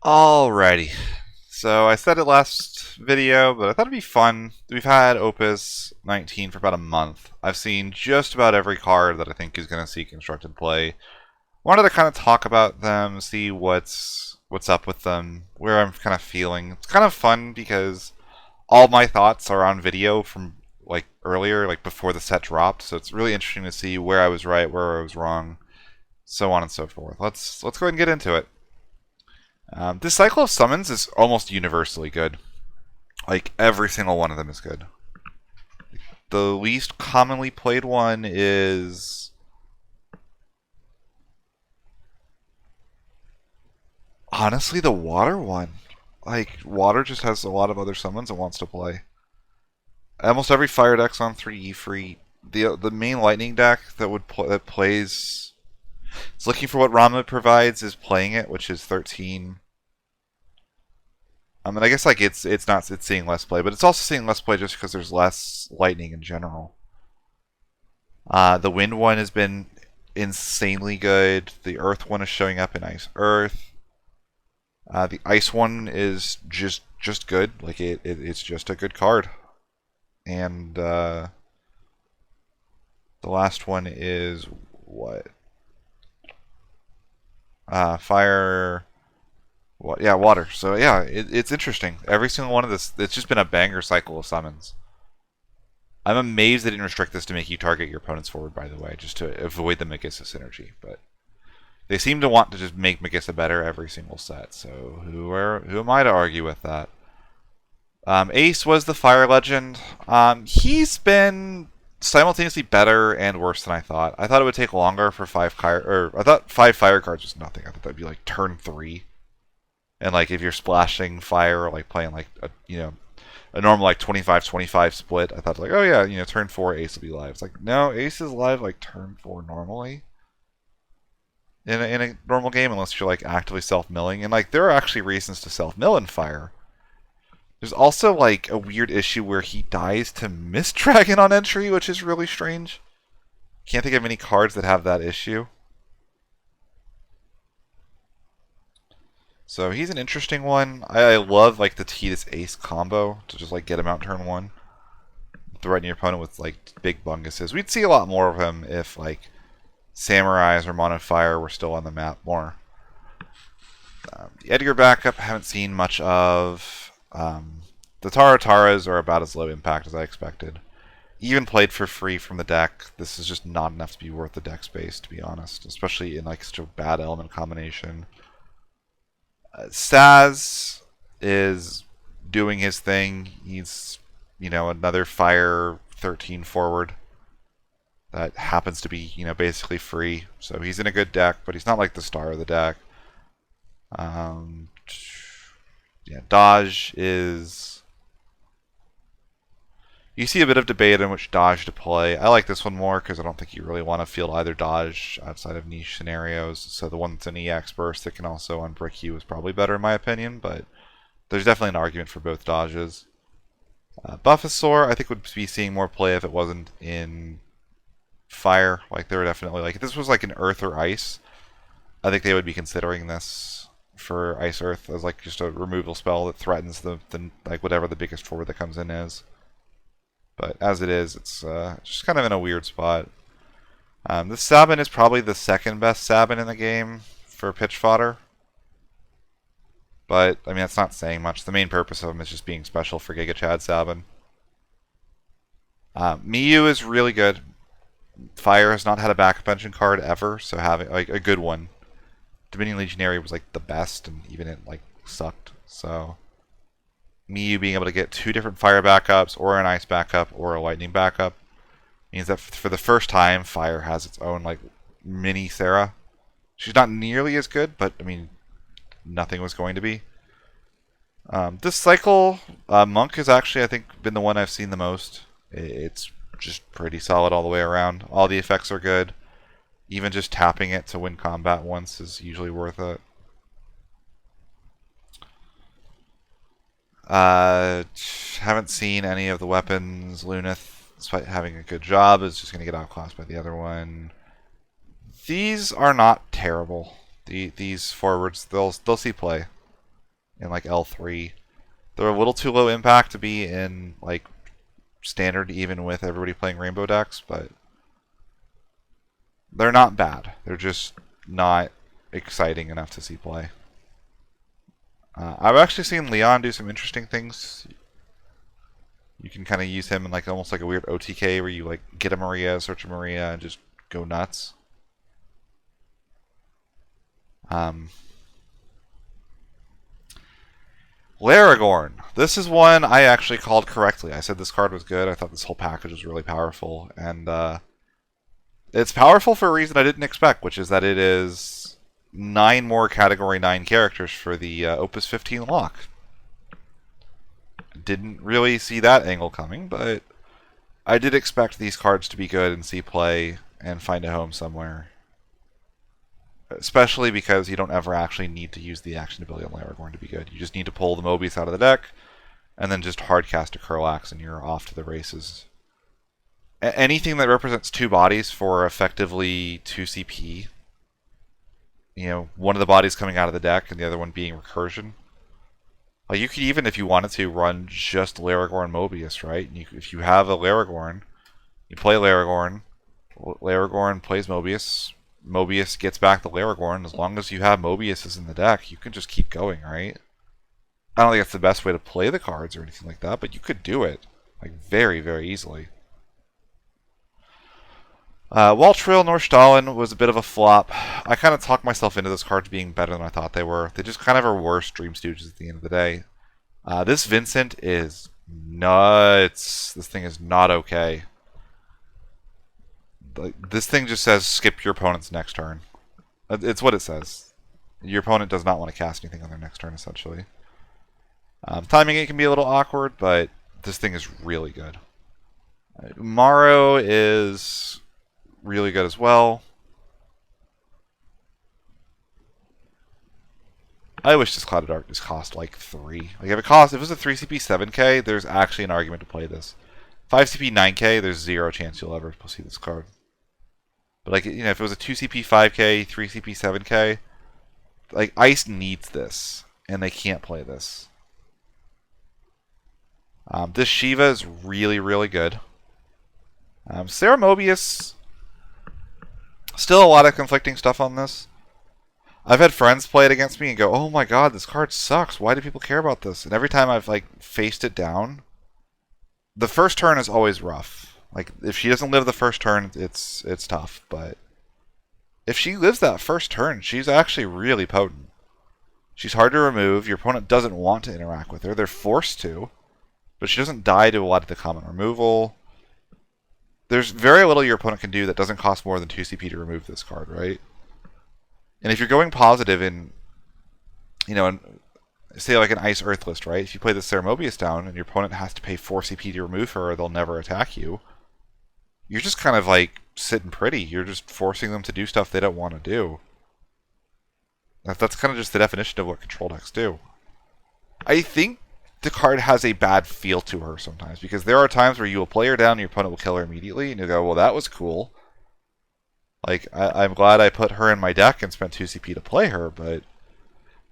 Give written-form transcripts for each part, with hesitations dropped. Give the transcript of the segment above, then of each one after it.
Alrighty. So I said it last video, but I thought it'd be fun. We've had Opus 19 for about a month. I've seen just about every card that I think is going to see constructed play. Wanted to kind of talk about them, see what's up with them, where I'm kind of feeling. It's kind of fun because all my thoughts are on video from like earlier, like before the set dropped. So it's really interesting to see where I was right, where I was wrong, so on and so forth. Let's go ahead and get into it. This cycle of summons is almost universally good. Like, every single one of them is good. The least commonly played one is... honestly, the water one. Like, water just has a lot of other summons it wants to play. Almost every fire deck's on 3E free. The main lightning deck that plays... it's looking for what Rama provides is playing it, which is 13. I mean, I guess like it's seeing less play, but it's also seeing less play just because there's less lightning in general. The wind one has been insanely good. The earth one is showing up in Ice Earth. The ice one is just good. Like it's just a good card. And the last one is what? Fire. What? Yeah, water. So yeah, it's interesting. Every single one of this, it's just been a banger cycle of summons. I'm amazed they didn't restrict this to make you target your opponent's forward, by the way, just to avoid the Megissa synergy. But they seem to want to just make Megissa better every single set. So who am I to argue with that? Ace was the fire legend. He's been simultaneously better and worse than I thought. I thought it would take longer for I thought 5 fire cards was nothing. I thought that'd be like turn 3. And like if you're splashing fire or like playing like a normal like 25-25 split, I thought like, oh yeah, turn 4 Ace will be live. It's like, no, Ace is live like turn 4 normally in a normal game unless you're like actively self-milling. And like there are actually reasons to self-mill in fire. There's also like a weird issue where he dies to Mist Dragon on entry, which is really strange. Can't think of any cards that have that issue. So he's an interesting one. I love like the Tidus Ace combo to just like get him out turn 1. Threaten your opponent with like big bunguses. We'd see a lot more of him if like Samurais or Mono Fire were still on the map more. The Edgar backup I haven't seen much of. The Taras are about as low impact as I expected. Even played for free from the deck, this is just not enough to be worth the deck space, to be honest. Especially in like such a bad element combination. Saz is doing his thing. He's, another Fire 13 forward that happens to be, basically free. So he's in a good deck, but he's not like the star of the deck. Dodge is... you see a bit of debate on which Dodge to play. I like this one more because I don't think you really want to field either Dodge outside of niche scenarios. So the one that's an EX burst that can also unbrick you is probably better in my opinion, but there's definitely an argument for both Dodges. Buffesaur I think would be seeing more play if it wasn't in Fire. Like they were definitely like if this was like an Earth or Ice, I think they would be considering this for Ice Earth as like just a removal spell that threatens the like whatever the biggest forward that comes in is. But as it is, it's just kind of in a weird spot. This Sabin is probably the second best Sabin in the game for pitch fodder. But, I mean, that's not saying much. The main purpose of him is just being special for Giga Chad Sabin. Miyu is really good. Fire has not had a backup engine card ever, so having like a good one. Dominion Legionary was like the best, and even it like sucked. So Miyu being able to get 2 different fire backups, or an ice backup, or a lightning backup, means that for the first time, fire has its own like mini Terra. She's not nearly as good, but I mean, nothing was going to be. This cycle, Monk has actually, I think, been the one I've seen the most. It's just pretty solid all the way around. All the effects are good. Even just tapping it to win combat once is usually worth it. Haven't seen any of the weapons. Lunith, despite having a good job, is just going to get outclassed by the other one. These are not terrible. These forwards, they'll see play. in like L3. They're a little too low impact to be in like standard, even with everybody playing rainbow decks, but they're not bad. They're just not exciting enough to see play. I've actually seen Leon do some interesting things. You can kind of use him in like almost like a weird OTK where you like get a Maria, search a Maria, and just go nuts. Laragorn. This is one I actually called correctly. I said this card was good. I thought this whole package was really powerful, and it's powerful for a reason I didn't expect, which is that it is 9 more Category 9 characters for the Opus 15 lock. Didn't really see that angle coming, but I did expect these cards to be good and see play and find a home somewhere. Especially because you don't ever actually need to use the action ability on Laragorn to be good. You just need to pull the Mobius out of the deck, and then just hardcast a Curlax, and you're off to the races. Anything that represents 2 bodies for effectively 2 CP, you know, one of the bodies coming out of the deck and the other one being recursion. Like you could even, if you wanted to, run just Laragorn and Mobius, right? And if you have a Laragorn, you play Laragorn, Laragorn plays Mobius, Mobius gets back the Laragorn. As long as you have Mobius in the deck, you can just keep going, right? I don't think that's the best way to play the cards or anything like that, but you could do it like very, very easily. Waltrill Nordstalin was a bit of a flop. I kind of talked myself into those cards being better than I thought they were. They just kind of are worse Dream Stooges at the end of the day. This Vincent is nuts. This thing is not okay. This thing just says skip your opponent's next turn. It's what it says. Your opponent does not want to cast anything on their next turn, essentially. Timing it can be a little awkward, but this thing is really good. Umaro is really good as well. I wish this Clouded Dark just cost like 3. Like if it was a 3 CP 7k, there's actually an argument to play this. 5 CP 9k, there's 0 chance you'll ever see this card. But like, you know, if it was a 2 CP 5k, 3 CP 7k, like Ice needs this, and they can't play this. This Shiva is really, really good. Sarah Mobius, still a lot of conflicting stuff on this. I've had friends play it against me and go, "Oh my god, this card sucks. Why do people care about this?" And every time I've like faced it down, the first turn is always rough. Like if she doesn't live the first turn, it's tough. But if she lives that first turn, she's actually really potent. She's hard to remove. Your opponent doesn't want to interact with her. They're forced to, but she doesn't die to a lot of the common removal. There's very little your opponent can do that doesn't cost more than 2 CP to remove this card, right? And if you're going positive in, you know, say like an Ice Earth list, right? If you play the Sarah Mobius down and your opponent has to pay 4 CP to remove her or they'll never attack you, you're just kind of like sitting pretty. You're just forcing them to do stuff they don't want to do. That's kind of just the definition of what control decks do. I think the card has a bad feel to her sometimes, because there are times where you will play her down and your opponent will kill her immediately, and you'll go, well, that was cool. Like, I'm glad I put her in my deck and spent 2 CP to play her, but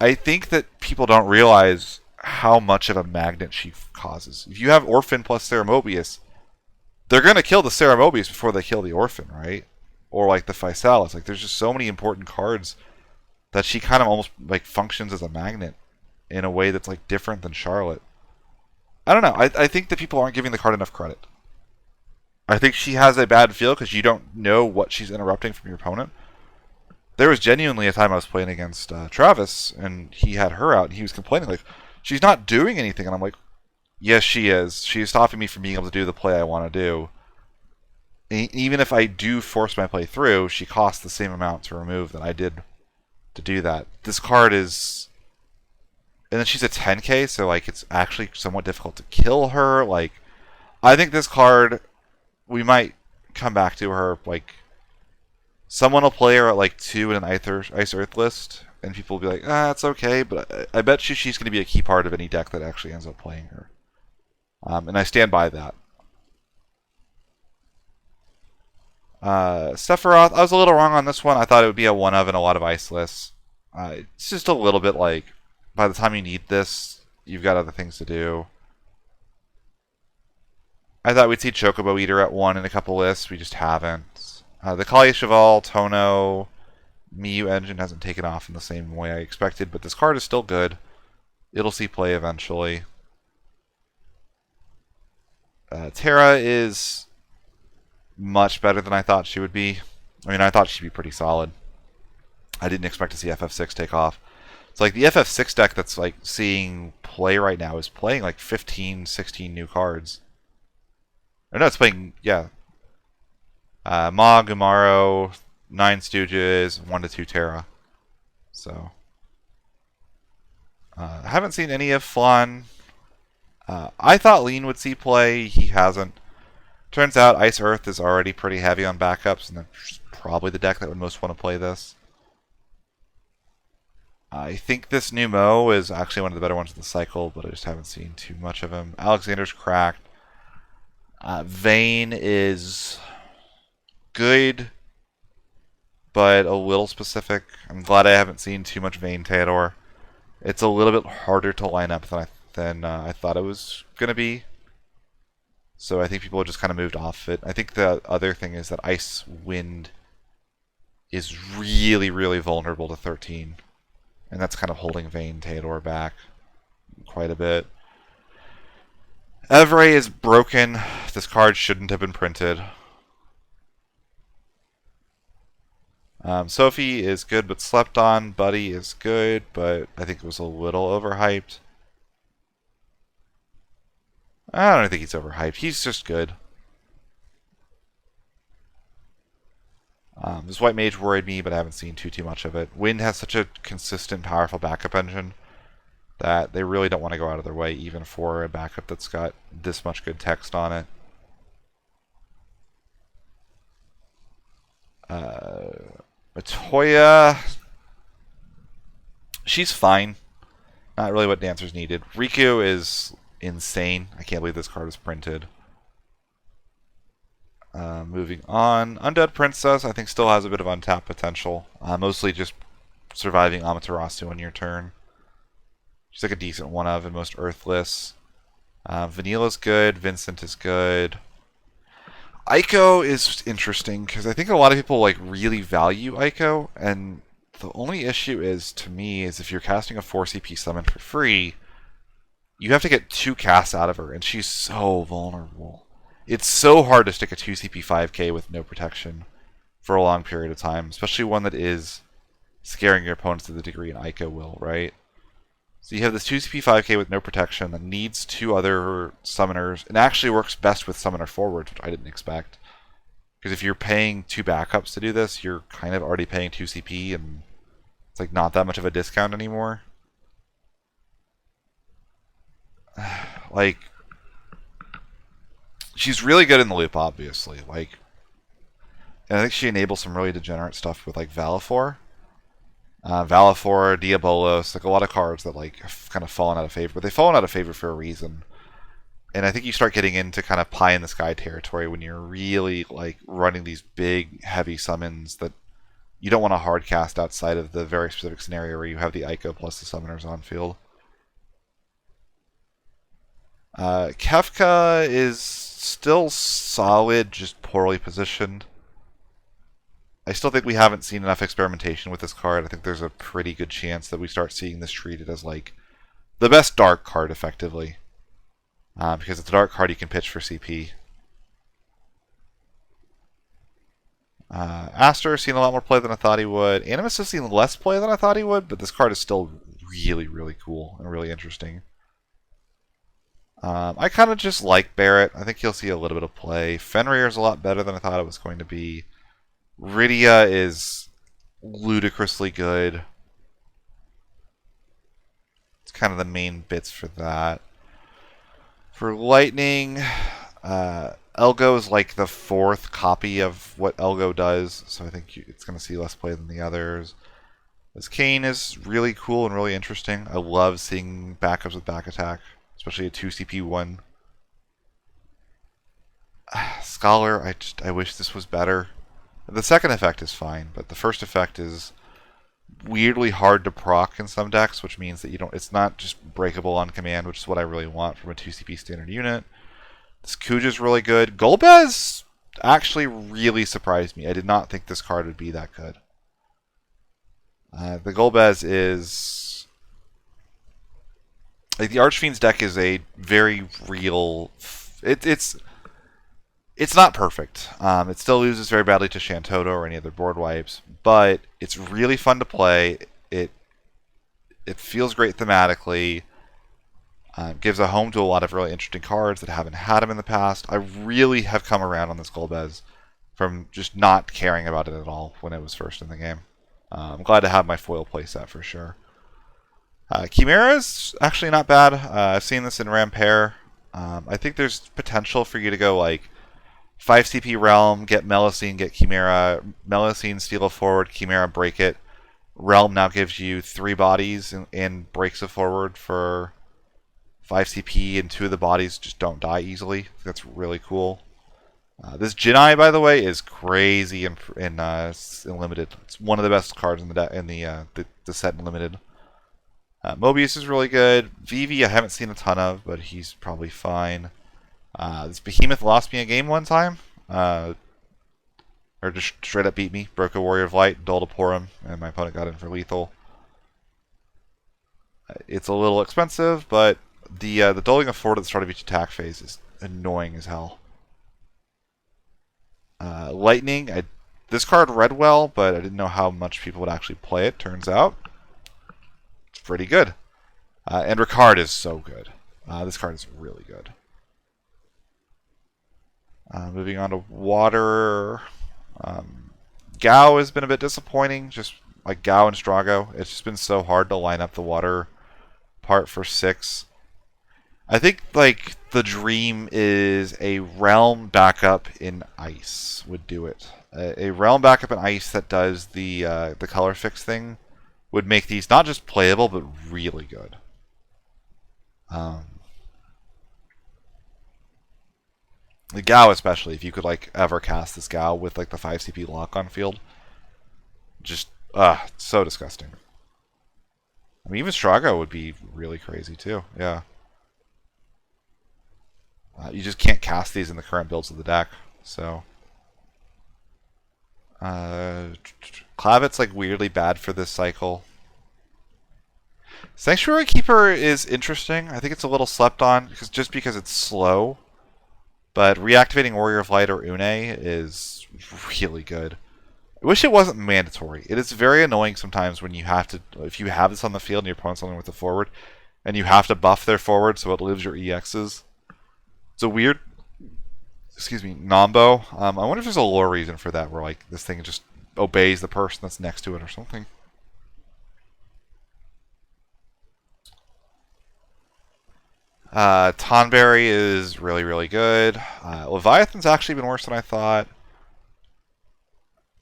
I think that people don't realize how much of a magnet she causes. If you have Orphan plus Sarah Mobius, they're going to kill the Sarah Mobius before they kill the Orphan, right? Or like the Physalis. Like, there's just so many important cards that she kind of almost like functions as a magnet in a way that's like different than Charlotte. I don't know. I think that people aren't giving the card enough credit. I think she has a bad feel because you don't know what she's interrupting from your opponent. There was genuinely a time I was playing against Travis, and he had her out, and he was complaining, like, she's not doing anything. And I'm like, yes, she is. She's stopping me from being able to do the play I want to do. And even if I do force my play through, she costs the same amount to remove that I did to do that. This card is... And then she's a 10k, so like it's actually somewhat difficult to kill her. Like, I think this card, we might come back to her. Like, someone will play her at like 2 in an Ice Earth list, and people will be like, it's okay. But I bet she's going to be a key part of any deck that actually ends up playing her. And I stand by that. Sephiroth, I was a little wrong on this one. I thought it would be a one of in a lot of Ice lists. It's just a little bit like by the time you need this, you've got other things to do. I thought we'd see Chocobo Eater at 1 in a couple lists. We just haven't. The Kali Cheval, Tono, Miyu engine hasn't taken off in the same way I expected, but this card is still good. It'll see play eventually. Terra is much better than I thought she would be. I mean, I thought she'd be pretty solid. I didn't expect to see FF6 take off. It's like the FF6 deck that's like seeing play right now is playing like 15, 16 new cards. Or no, it's playing, yeah. Ma, Gumaro, 9 Stooges, 1 to 2 Terra. So. I haven't seen any of Flan. I thought Lean would see play. He hasn't. Turns out Ice Earth is already pretty heavy on backups, and that's probably the deck that would most want to play this. I think this new Mo is actually one of the better ones of the cycle, but I just haven't seen too much of him. Alexander's cracked. Vayne is good, but a little specific. I'm glad I haven't seen too much Vayne Theodore. It's a little bit harder to line up than I thought it was going to be. So I think people have just kind of moved off it. I think the other thing is that Ice Wind is really, really vulnerable to 13. And that's kind of holding Vayne Theodore back quite a bit. Evray is broken. This card shouldn't have been printed. Sophie is good but slept on. Buddy is good, but I think it was a little overhyped. I don't think he's overhyped. He's just good. This White Mage worried me, but I haven't seen too much of it. Wind has such a consistent, powerful backup engine that they really don't want to go out of their way, even for a backup that's got this much good text on it. Matoya, she's fine. Not really what Dancer's needed. Riku is insane. I can't believe this card is printed. Moving on. Undead Princess, I think, still has a bit of untapped potential. Mostly just surviving Amaterasu on your turn. She's like a decent one of in most Earthless. Vanilla's good. Vincent is good. Aiko is interesting because I think a lot of people like really value Aiko, and the only issue is, to me, is if you're casting a 4 CP summon for free, you have to get 2 casts out of her, and she's so vulnerable. It's so hard to stick a 2 CP 5k with no protection for a long period of time, especially one that is scaring your opponents to the degree an Aiko will, right? So you have this 2 CP 5k with no protection that needs 2 other summoners, and actually works best with summoner forwards, which I didn't expect. Because if you're paying 2 backups to do this, you're kind of already paying 2 CP, and it's like not that much of a discount anymore. Like, she's really good in the loop, obviously. Like, and I think she enables some really degenerate stuff with like Valifor. Valifor, Diabolos, like a lot of cards that like have kind of fallen out of favor, but they've fallen out of favor for a reason. And I think you start getting into kind of pie in the sky territory when you're really like running these big, heavy summons that you don't want to hard cast outside of the very specific scenario where you have the Aiko plus the summoners on field. Kefka is still solid, just poorly positioned. I still think we haven't seen enough experimentation with this card. I think there's a pretty good chance that we start seeing this treated as like the best dark card, effectively. Because it's a dark card you can pitch for CP. Aster has seen a lot more play than I thought he would. Animus has seen less play than I thought he would, but this card is still really, really cool and really interesting. I kind of just like Barrett. I think he'll see a little bit of play. Fenrir is a lot better than I thought it was going to be. Rydia is ludicrously good. It's kind of the main bits for that. For Lightning, Elgo is like the 4th copy of what Elgo does, so I think it's going to see less play than the others. This Kane is really cool and really interesting. I love seeing backups with back attack, especially a 2 CP one. Scholar, I wish this was better. The second effect is fine, but the first effect is weirdly hard to proc in some decks, which means that you don't. It's not just breakable on command, which is what I really want from a 2CP standard unit. This Kuja's really good. Golbez actually really surprised me. I did not think this card would be that good. The Golbez is like the Archfiend's deck is a very real. It's not perfect. It still loses very badly to Shantoto or any other board wipes, but it's really fun to play. It feels great thematically. Gives a home to a lot of really interesting cards that haven't had them in the past. I really have come around on this Golbez from just not caring about it at all when it was first in the game. I'm glad to have my foil playset for sure. Chimera is actually not bad. I've seen this in Rampair. I think there's potential for you to go like 5 CP Realm, get Melusine, get Chimera. Melusine, steal a forward, Chimera, break it. Realm now gives you 3 bodies and breaks a forward for 5 CP, and 2 of the bodies just don't die easily. That's really cool. This Jinai, by the way, is crazy in limited. It's one of the best cards in the set in limited. Mobius is really good. Vivi I haven't seen a ton of, but he's probably fine. This Behemoth lost me a game one time. Or just straight up beat me. Broke a Warrior of Light, dulled a Porum, and my opponent got in for lethal. It's a little expensive, but the dulling of forward at the start of each attack phase is annoying as hell. Lightning, this card read well, but I didn't know how much people would actually play it. Turns out, it's pretty good. And Ricard is so good. This card is really good. Moving on to water. Gao has been a bit disappointing, just like Gao and Strago. It's just been so hard to line up the water part for 6. I think like the dream is a realm backup in ice would do it. A realm backup in ice that does the color fix thing would make these not just playable but really good. The Gao especially, if you could like ever cast this Gao with like the 5 CP lock on field, just so disgusting. I mean, even Strago would be really crazy too. Yeah. You just can't cast these in the current builds of the deck. So, Clavet's like weirdly bad for this cycle. Sanctuary Keeper is interesting. I think it's a little slept on because it's slow. But reactivating Warrior of Light or Une is really good. I wish it wasn't mandatory. It is very annoying sometimes when you have to, if you have this on the field and your opponent's only with the forward, and you have to buff their forward so it lives your EXs. It's a weird, nombo. I wonder if there's a lore reason for that, where like this thing just obeys the person that's next to it or something. Tonberry is really, really good. Leviathan's actually been worse than I thought.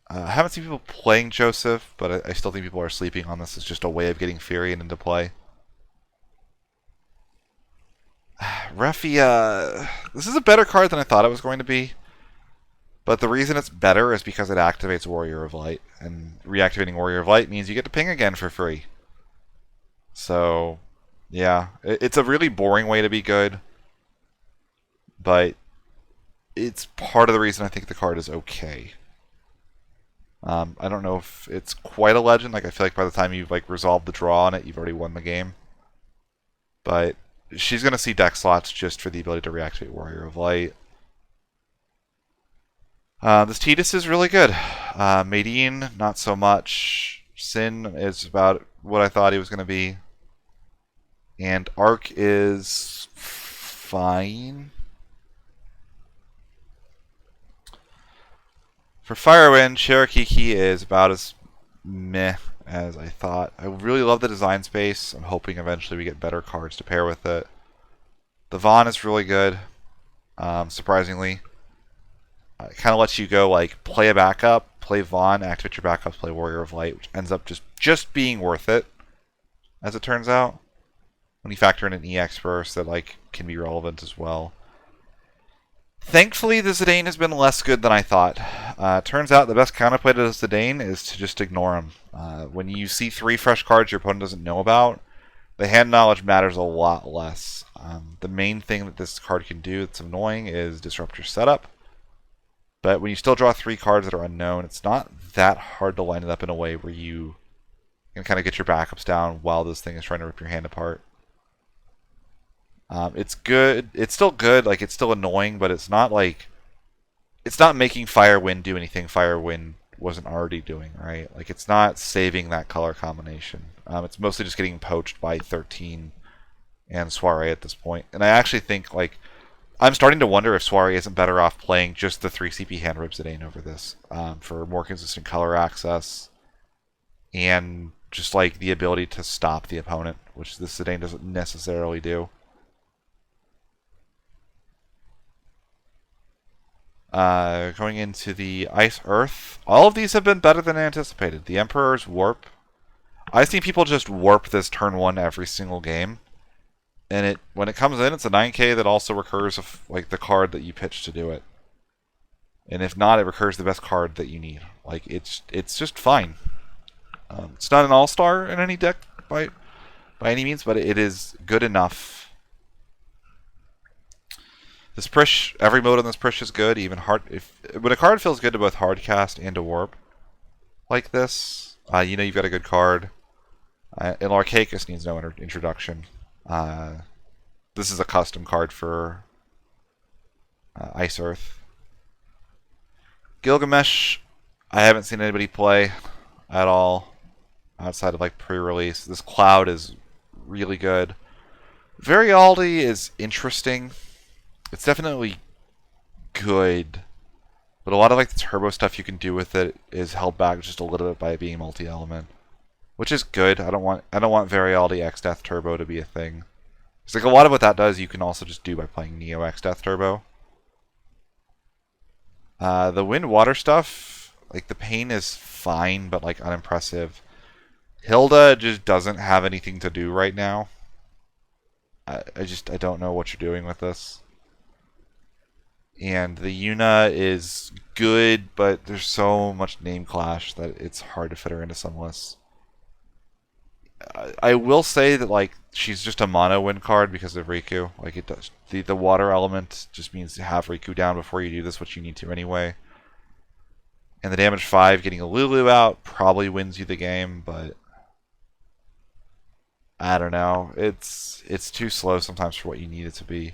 I haven't seen people playing Joseph, but I still think people are sleeping on this as just a way of getting Furion into play. Refia, this is a better card than I thought it was going to be. But the reason it's better is because it activates Warrior of Light. And reactivating Warrior of Light means you get to ping again for free. So, yeah. It's a really boring way to be good. But it's part of the reason I think the card is okay. I don't know if it's quite a legend. Like, I feel like by the time you've like resolved the draw on it, you've already won the game. But she's going to see deck slots just for the ability to reactivate Warrior of Light. This Tidus is really good. Medine, not so much. Sin is about what I thought he was going to be. And Arc is fine. For Firewind, Cherokee Key is about as meh as I thought. I really love the design space. I'm hoping eventually we get better cards to pair with it. The Vaughn is really good, surprisingly. It kind of lets you go like play a backup, play Vaughn, activate your backups, play Warrior of Light, which ends up just being worth it, as it turns out. When you factor in an EX burst that like can be relevant as well. Thankfully, the Zidane has been less good than I thought. Turns out the best counterplay to Zidane is to just ignore him. When you see 3 fresh cards your opponent doesn't know about, the hand knowledge matters a lot less. The main thing that this card can do that's annoying is disrupt your setup. But when you still draw 3 cards that are unknown, it's not that hard to line it up in a way where you can kind of get your backups down while this thing is trying to rip your hand apart. It's good. It's still good. Like, it's still annoying, but it's not like... It's not making Fire Wind do anything Fire Wind wasn't already doing, right? Like, it's not saving that color combination. It's mostly just getting poached by 13 and Soiree at this point. And I actually think, like, I'm starting to wonder if Soiree isn't better off playing just the 3 CP hand rip Zidane over this for more consistent color access and just, like, the ability to stop the opponent, which this Zidane doesn't necessarily do. Going into the Ice Earth, all of these have been better than anticipated. The Emperor's Warp. I've seen people just warp this turn 1 every single game. And when it comes in, it's a 9k that also recurs of, like, the card that you pitch to do it. And if not, it recurs the best card that you need. Like, it's just fine. It's not an all-star in any deck by any means, but it is good enough. This Prish, every mode on this Prish is good. Even when a card feels good to both hardcast and to warp, like this, you know you've got a good card. And Archaicus needs no introduction. This is a custom card for Ice Earth. Gilgamesh, I haven't seen anybody play at all outside of, like, pre-release. This Cloud is really good. Varialdi is interesting. It's definitely good, but a lot of, like, the turbo stuff you can do with it is held back just a little bit by it being multi-element, which is good. I don't want Varialdi X Death Turbo to be a thing. It's like a lot of what that does you can also just do by playing Neo X Death Turbo. The Wind Water stuff, like, the pain is fine, but, like, unimpressive. Hilda just doesn't have anything to do right now. I don't know what you're doing with this. And the Yuna is good, but there's so much name clash that it's hard to fit her into some lists. I will say that, like, she's just a mono win card because of Riku. Like, it does the water element just means to have Riku down before you do this, which you need to anyway. And the damage 5, getting a Lulu out probably wins you the game, but I don't know. It's too slow sometimes for what you need it to be.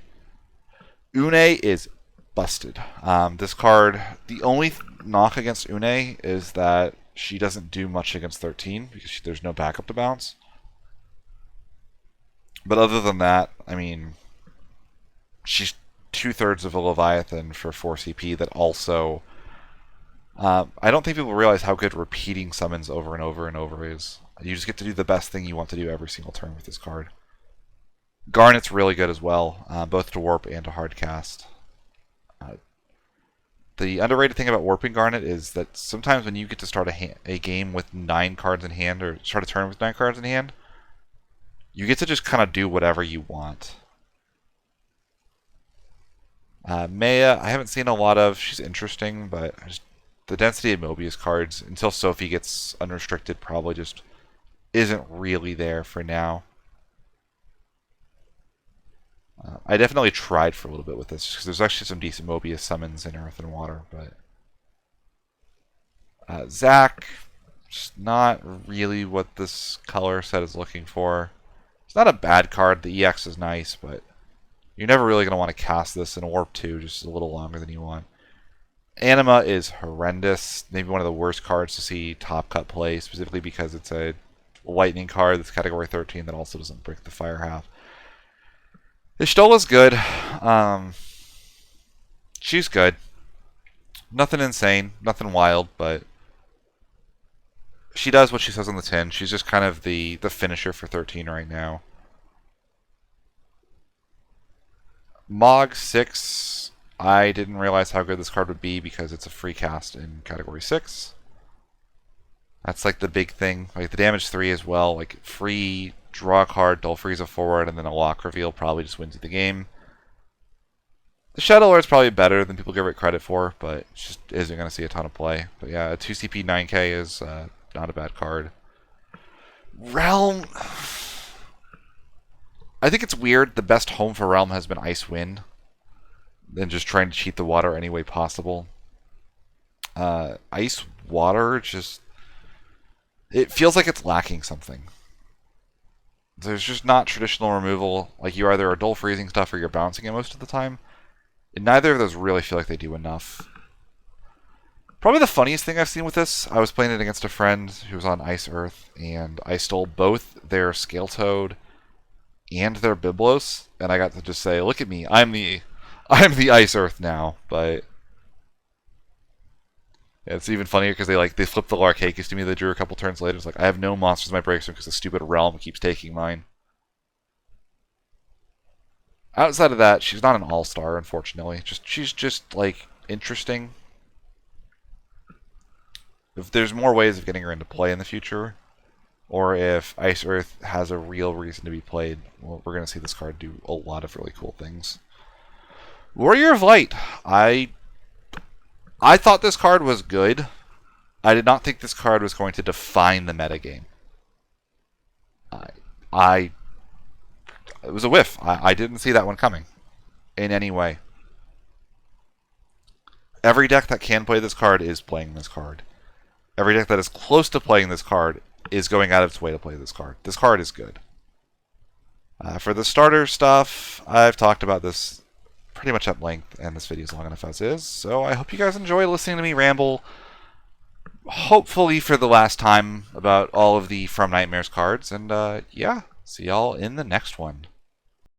Une is busted. This card, the only knock against Une is that she doesn't do much against 13 because there's no backup to bounce. But other than that, I mean, she's 2/3 of a Leviathan for 4 CP that also... I don't think people realize how good repeating summons over and over and over is. You just get to do the best thing you want to do every single turn with this card. Garnet's really good as well, both to warp and to hardcast. The underrated thing about warping Garnet is that sometimes when you get to start a game with 9 cards in hand, or start a turn with 9 cards in hand, you get to just kind of do whatever you want. Maya, I haven't seen a lot of. She's interesting, but the density of Mobius cards, until Sophie gets unrestricted, probably just isn't really there for now. I definitely tried for a little bit with this, because there's actually some decent Mobius summons in Earth and Water, but... Zac, just not really what this color set is looking for. It's not a bad card, the EX is nice, but you're never really going to want to cast this in a Warp 2 just a little longer than you want. Anima is horrendous, maybe one of the worst cards to see Top Cut play, specifically because it's a lightning card that's category 13 that also doesn't break the fire half. Ishtola's good. She's good. Nothing insane, nothing wild, but she does what she says on the tin. She's just kind of the finisher for 13 right now. Mog 6, I didn't realize how good this card would be because it's a free cast in category 6. That's like the big thing. Like the damage 3 as well, like free draw a card, Dull Frieza forward, and then a lock reveal probably just wins you the game. The Shadow Lord's probably better than people give it credit for, but it just isn't going to see a ton of play. But yeah, a 2CP 9K is not a bad card. Realm... I think it's weird. The best home for Realm has been Icewind. And just trying to cheat the water any way possible. Ice Water just... It feels like it's lacking something. There's just not traditional removal. Like, you either are dull freezing stuff or you're bouncing it most of the time. And neither of those really feel like they do enough. Probably the funniest thing I've seen with this, I was playing it against a friend who was on Ice Earth, and I stole both their Scale Toad and their Biblos, and I got to just say, look at me, I'm the Ice Earth now. But yeah, it's even funnier because they flipped the Larcacus to me. They drew a couple turns later. It's like, I have no monsters in my breakstone because the stupid Realm keeps taking mine. Outside of that, she's not an all-star, unfortunately. She's just like interesting. If there's more ways of getting her into play in the future, or if Ice Earth has a real reason to be played, well, we're going to see this card do a lot of really cool things. Warrior of Light. I thought this card was good. I did not think this card was going to define the metagame. It was a whiff. I didn't see that one coming in any way. Every deck that can play this card is playing this card. Every deck that is close to playing this card is going out of its way to play this card. This card is good. For the starter stuff, I've talked about this pretty much at length, and this video is long enough as is. So I hope you guys enjoy listening to me ramble, hopefully for the last time, about all of the From Nightmares cards. And yeah, see y'all in the next one.